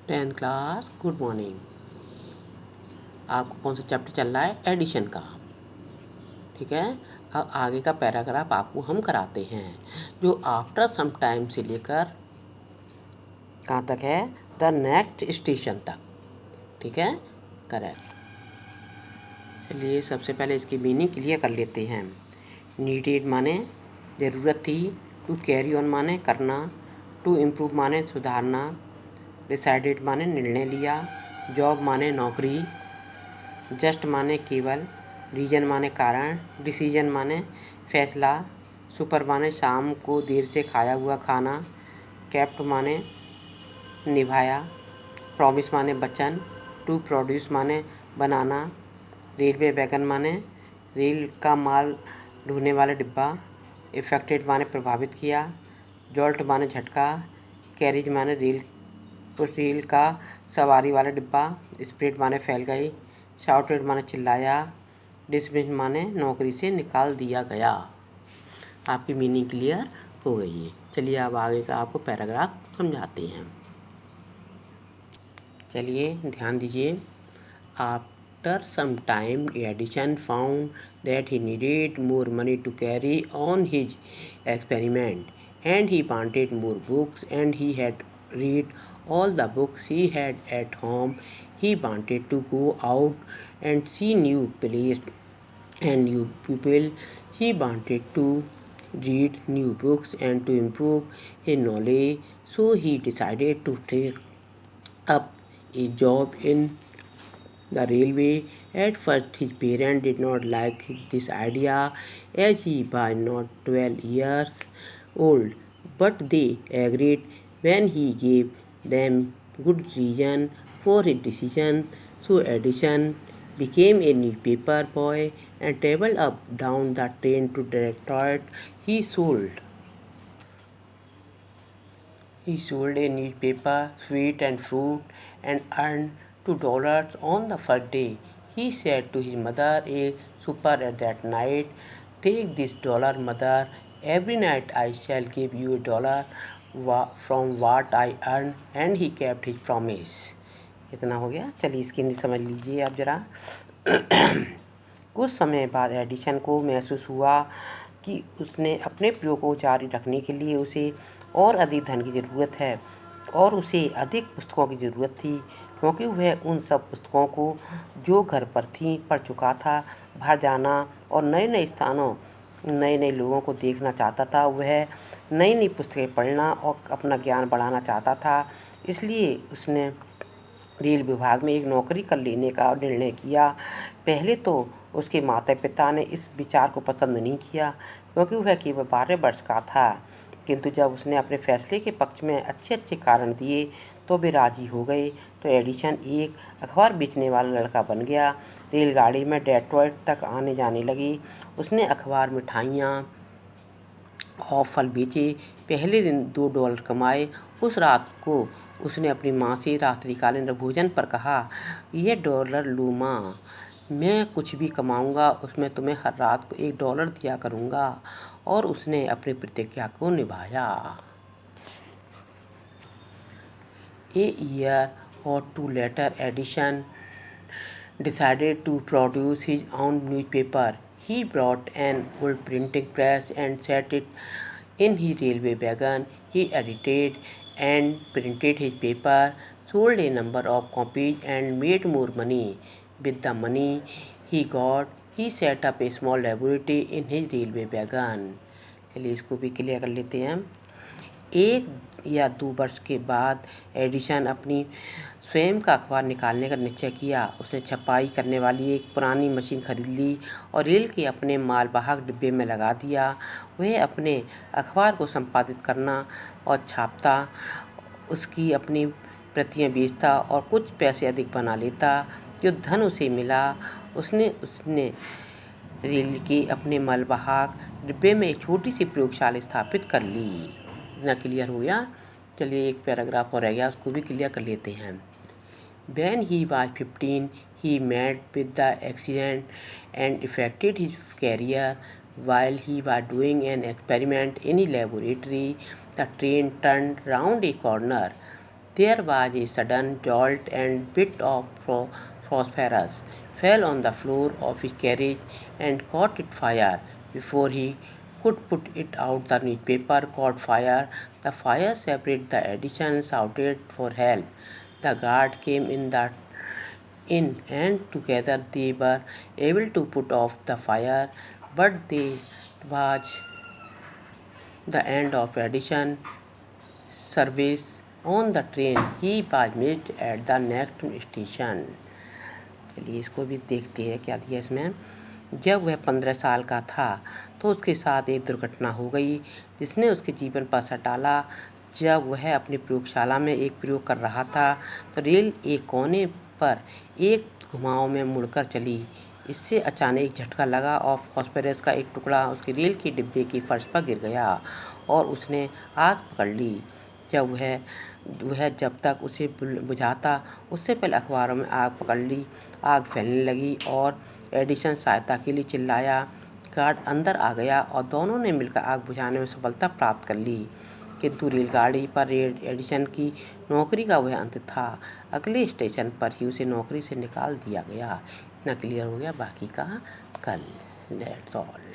10th class, good morning. आपको कौन सा चैप्टर चल रहा है? एडिशन का। ठीक है, अब आगे का पैराग्राफ आपको हम कराते हैं, जो आफ्टर सम टाइम से लेकर कहाँ तक है? द नेक्स्ट स्टेशन तक। ठीक है, करेक्ट। चलिए सबसे पहले इसकी मीनिंग क्लियर कर लेते हैं। नीडेड माने ज़रूरत थी, टू कैरी ऑन माने करना, टू इम्प्रूव माने सुधारना, डिसाइडेड माने निर्णय लिया, जॉब माने नौकरी, जस्ट माने केवल, रीजन माने कारण, डिसीजन माने फैसला, सुपर माने शाम को देर से खाया हुआ खाना, केप्ट माने निभाया, प्रॉमिस माने वचन, टू प्रोड्यूस माने बनाना, रेलवे वैगन माने रेल का माल ढोने वाला डिब्बा, इफेक्टेड माने प्रभावित किया, जॉल्ट माने झटका, कैरिज माने रेल का सवारी वाला डिब्बा, स्प्रेड माने फैल गई, शाउटेड माने चिल्लाया, डिसमिस माने नौकरी से निकाल दिया गया। आपकी मीनिंग क्लियर हो गई है। चलिए अब आगे का आपको पैराग्राफ समझाते हैं। चलिए ध्यान दीजिए। After some time Edison found that he needed more money to carry on his experiment and he wanted more books and he had read all the books he had at home. He wanted to go out and see new places and new people. He wanted to read new books and to improve his knowledge. So he decided to take up a job in the railway. At first his parents did not like this idea as he was not 12 years old, but they agreed when he gave them good reason for his decision. So Edison became a newspaper boy and traveled up down the train to Detroit. He sold a newspaper, sweet and fruit, and earned $2 on the first day. He said to his mother, a supper that night, "Take this dollar, mother. Every night I shall give you $1 from what I earned." And he kept his promise. इतना हो गया। चलिए इसकी हिंदी समझ लीजिए आप ज़रा। कुछ समय बाद एडिशन को महसूस हुआ कि उसने अपने प्रयोग को जारी रखने के लिए उसे और अधिक धन की ज़रूरत है और उसे अधिक पुस्तकों की ज़रूरत थी, क्योंकि वह उन सब पुस्तकों को जो घर पर थीं पढ़ चुका था। बाहर जाना और नए नए स्थानों, नए नए लोगों को देखना चाहता था। वह नई नई पुस्तकें पढ़ना और अपना ज्ञान बढ़ाना चाहता था। इसलिए उसने रेल विभाग में एक नौकरी कर लेने का निर्णय किया। पहले तो उसके माता पिता ने इस विचार को पसंद नहीं किया, क्योंकि वह केवल 12 वर्ष का था, किंतु जब उसने अपने फैसले के पक्ष में अच्छे अच्छे कारण दिए तो वे राजी हो गए। तो एडिशन एक अखबार बेचने वाला लड़का बन गया। रेलगाड़ी में डेट्रॉइट तक आने जाने लगी। उसने अखबार, मिठाइयाँ और फल बेचे। पहले दिन $2 कमाए। उस रात को उसने अपनी माँ से रात्रिकालीन भोजन पर कहा, "यह $1 लो माँ, मैं कुछ भी कमाऊँगा उसमें तुम्हें हर रात को $1 दिया करूँगा।" और उसने अपनी प्रतिज्ञा को निभाया। A year or two later, Edison decided to produce his own newspaper. He brought an old printing press and set it in his railway wagon. He edited and printed his paper, sold a number of copies, and made more money. With the money he got, he set up a small laboratory in his railway wagon. चलिए इसको भी clear कर लेते हैं हम। 1 या 2 वर्ष के बाद एडिशन अपनी स्वयं का अखबार निकालने का निश्चय किया। उसने छपाई करने वाली एक पुरानी मशीन खरीद ली और रेल के अपने मालवाहक डिब्बे में लगा दिया। वह अपने अखबार को संपादित करना और छापता, उसकी अपनी प्रतियां बेचता और कुछ पैसे अधिक बना लेता। जो धन उसे मिला उसने रेल के अपने मालवाहक डिब्बे में एक छोटी सी प्रयोगशाला स्थापित कर ली। इतना क्लियर हो गया। चलिए एक पैराग्राफ और रह गया, उसको भी क्लियर कर लेते हैं। When he was 15, he met with the accident and affected his career. While he was doing an experiment in his laboratory, the train turned round a corner. There was a sudden jolt, and bit of phosphorus fell on the floor of his carriage and caught it fire. Before he could put it out, the newspaper caught fire. The fire separated the edition, shouted for help. The guard came in, and together they were able to put off the fire, but there was the end of edition service on the train. He was missed at the next station. चलिए इसको भी देखते हैं क्या दिया इसमें। जब वह 15 साल का था तो उसके साथ एक दुर्घटना हो गई जिसने उसके जीवन पर असर डाला। जब वह अपनी प्रयोगशाला में एक प्रयोग कर रहा था तो रेल एक कोने पर एक घुमाव में मुड़कर चली। इससे अचानक एक झटका लगा और फास्फोरस का एक टुकड़ा उसके रेल के डिब्बे के फर्श पर गिर गया और उसने आग पकड़ ली। जब तक उसे बुझाता उससे पहले अखबारों में आग पकड़ ली। आग फैलने लगी और एडिसन सहायता के लिए चिल्लाया। गार्ड अंदर आ गया और दोनों ने मिलकर आग बुझाने में सफलता प्राप्त कर ली, किंतु रेलगाड़ी पर एडिसन की नौकरी का वह अंत था। अगले स्टेशन पर ही उसे नौकरी से निकाल दिया गया। इतना क्लियर हो गया, बाकी का कल। That's all.